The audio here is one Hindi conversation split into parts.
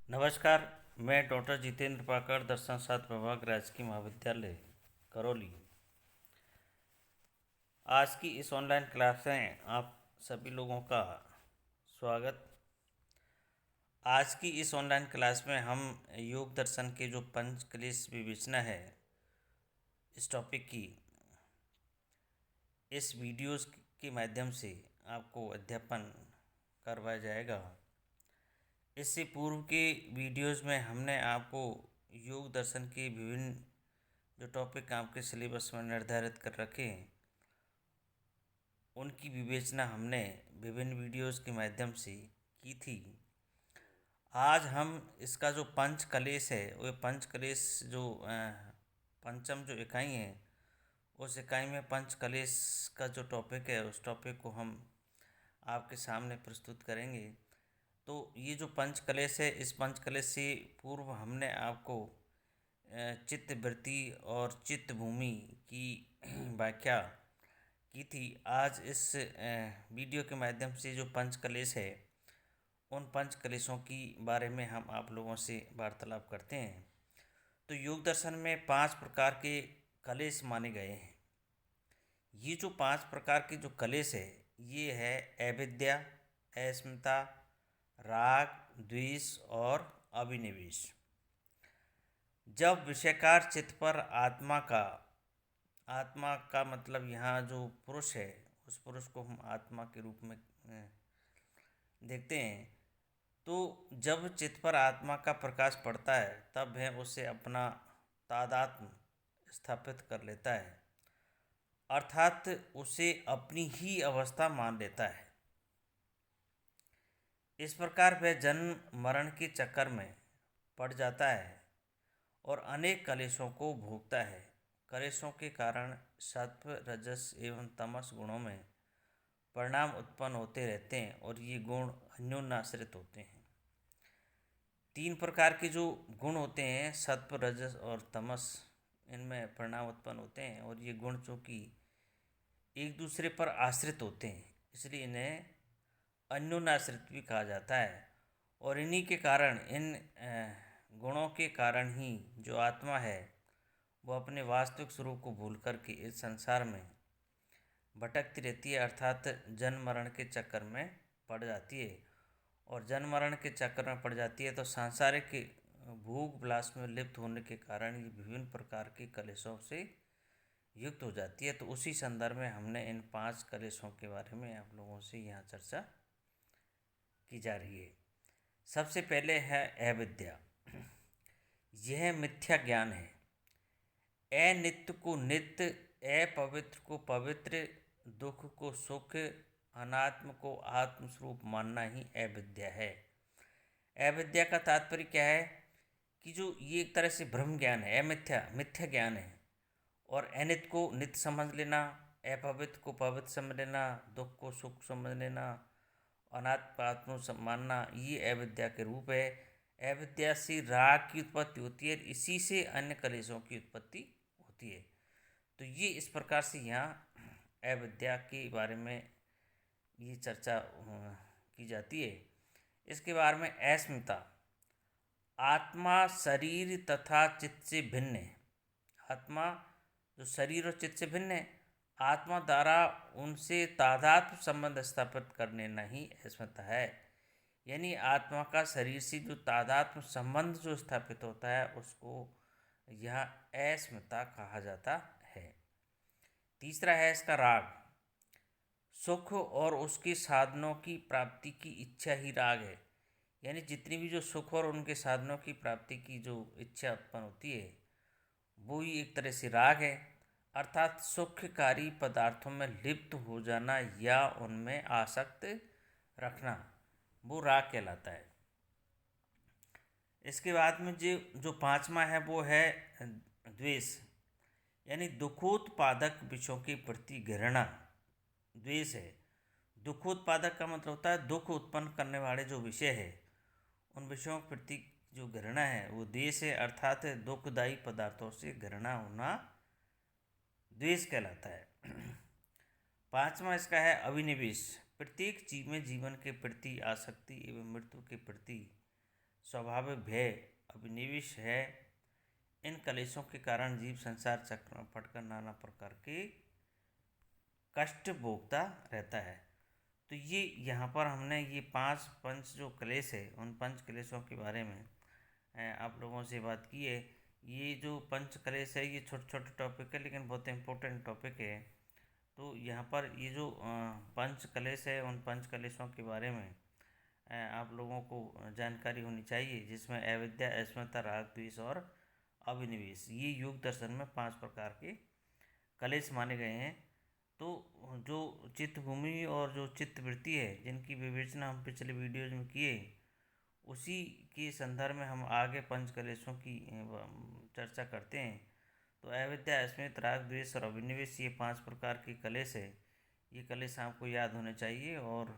नमस्कार। मैं डॉक्टर जितेंद्र पाकड़, दर्शन शास्त्र विभाग, राजकीय महाविद्यालय करौली। आज की इस ऑनलाइन क्लास में आप सभी लोगों का स्वागत। आज की इस ऑनलाइन क्लास में हम योग दर्शन के जो पंच क्लेश विवेचना है, इस टॉपिक की इस वीडियोस के माध्यम से आपको अध्यापन करवाया जाएगा। इससे पूर्व के वीडियोस में हमने आपको योग दर्शन के विभिन्न जो टॉपिक आपके सिलेबस में निर्धारित कर रखे हैं, उनकी विवेचना हमने विभिन्न वीडियोस के माध्यम से की थी। आज हम इसका जो पंच कलेश है, वो पंच कलेश जो पंचम जो इकाई है, उस इकाई में पंच कलेश का जो टॉपिक है, उस टॉपिक को हम आपके सामने प्रस्तुत करेंगे। तो ये जो पंच कलेश है, इस पंच कलेश से पूर्व हमने आपको चित्त वृत्ति और चित्त भूमि की व्याख्या की थी। आज इस वीडियो के माध्यम से जो पंच कलेश है, उन पंच कलेशों की बारे में हम आप लोगों से वार्तालाप करते हैं। तो योग दर्शन में 5 प्रकार के कलेश माने गए हैं। ये जो 5 प्रकार के जो कलेश है, ये है अविद्या, अस्मिता, राग, द्वेष और अभिनिवेश। जब विषयकार चित्त पर आत्मा का मतलब यहाँ जो पुरुष है, उस पुरुष को हम आत्मा के रूप में देखते हैं। तो जब चित्त पर आत्मा का प्रकाश पड़ता है, तब वह उसे अपना तादात्म्य स्थापित कर लेता है, अर्थात उसे अपनी ही अवस्था मान लेता है। इस प्रकार वह जन्म मरण के चक्कर में पड़ जाता है और अनेक कलेशों को भोगता है। कलेशों के कारण सत्व, रजस एवं तमस गुणों में परिणाम उत्पन्न होते रहते हैं और ये गुण अन्योन्याश्रित होते हैं। 3 प्रकार के जो गुण होते हैं, सत्व, रजस और तमस, इनमें परिणाम उत्पन्न होते हैं और ये गुण चूँकि एक दूसरे पर आश्रित होते हैं, इसलिए इन्हें अन्योन्याश्रित भी कहा जाता है। और इन्हीं के कारण, इन गुणों के कारण ही जो आत्मा है, वो अपने वास्तविक स्वरूप को भूल करके इस संसार में भटकती रहती है, अर्थात जन्म मरण के चक्कर में पड़ जाती है। और जन्म मरण के चक्कर में पड़ जाती है तो सांसारिक भोग विलास में लिप्त होने के कारण ये विभिन्न प्रकार के कलेशों से युक्त हो जाती है। तो उसी संदर्भ में हमने इन 5 कलेशों के बारे में आप लोगों से यहाँ चर्चा की जा रही है। सबसे पहले है अविद्या। यह मिथ्या ज्ञान है। अनित्य को नित्य, अपवित्र को पवित्र, दुख को सुख, अनात्म को आत्मस्वरूप मानना ही अविद्या है। अविद्या का तात्पर्य क्या है कि जो ये एक तरह से भ्रम ज्ञान है, मिथ्या ज्ञान है। और अनित्य को नित्य समझ लेना, अपवित्र को पवित्र समझ लेना, दुख को सुख समझ लेना, अनात्म आत्म मानना, ये अविद्या के रूप है। अविद्या से राग की उत्पत्ति होती है, इसी से अन्य कलेशों की उत्पत्ति होती है। तो ये इस प्रकार से यहाँ अविद्या के बारे में ये चर्चा की जाती है। इसके बारे में अस्मिता, आत्मा शरीर तथा चित्त से भिन्न है। आत्मा जो शरीर और चित्त से भिन्न है, आत्मा द्वारा उनसे तादात्म्य संबंध स्थापित करने नहीं अस्मिता है। यानी आत्मा का शरीर से जो तादात्म्य संबंध जो स्थापित होता है, उसको यह अस्मिता कहा जाता है। तीसरा है इसका राग। सुख और उसके साधनों की प्राप्ति की इच्छा ही राग है। यानी जितनी भी जो सुख और उनके साधनों की प्राप्ति की जो इच्छा उत्पन्न होती है, वो ही एक तरह से राग है। अर्थात सुखकारी पदार्थों में लिप्त हो जाना या उनमें आसक्त रखना, वो राग कहलाता है। इसके बाद में जो पांचवा है वो है द्वेष। यानी दुखोत्पादक विषयों के प्रति घृणा द्वेष है। दुखोत्पादक का मतलब होता है दुख उत्पन्न करने वाले जो विषय है, उन विषयों के प्रति जो घृणा है वो द्वेष है। अर्थात दुखदायी पदार्थों से घृणा होना द्वेष कहलाता है। पांचवा इसका है अभिनिवेश। प्रत्येक जीव में जीवन के प्रति आसक्ति एवं मृत्यु के प्रति स्वाभाविक भय, अभिनिवेश है। इन कलेशों के कारण जीव संसार चक्र में पड़कर नाना प्रकार के कष्ट भोगता रहता है। तो ये यहाँ पर हमने ये पंच जो क्लेश है, उन पंच क्लेशों के बारे में आप लोगों से बात की है। ये जो पंच क्लेश है, ये छोटे छोटे टॉपिक है, लेकिन बहुत इम्पोर्टेंट टॉपिक है। तो यहाँ पर ये जो पंच क्लेश है, उन पंच क्लेशों के बारे में आप लोगों को जानकारी होनी चाहिए, जिसमें अविद्या, अस्मिता, राग, द्वेष और अभिनिवेश, ये योग दर्शन में 5 प्रकार के कलेश माने गए हैं। तो जो चित्त भूमि और जो चित्त वृत्ति है, जिनकी विवेचना हम पिछले वीडियोज में किए, उसी के संदर्भ में हम आगे पंच कलेशों की चर्चा करते हैं। तो अविद्या, अस्मिता, राग, द्वेष और अभिनिवेश, ये 5 प्रकार के कलेश है। ये कलेश आपको याद होने चाहिए, और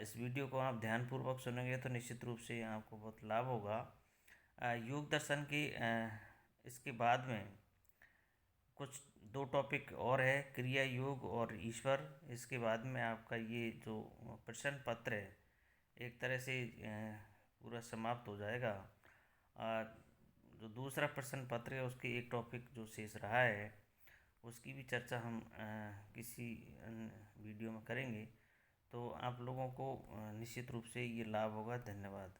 इस वीडियो को आप ध्यानपूर्वक सुनेंगे तो निश्चित रूप से आपको बहुत लाभ होगा। योग दर्शन की इसके बाद में कुछ 2 टॉपिक और है, क्रिया योग और ईश्वर। इसके बाद में आपका ये जो प्रश्न पत्र है, एक तरह से पूरा समाप्त हो जाएगा। जो दूसरा प्रश्न पत्र है, उसके एक टॉपिक जो शेष रहा है, उसकी भी चर्चा हम किसी वीडियो में करेंगे। तो आप लोगों को निश्चित रूप से ये लाभ होगा। धन्यवाद।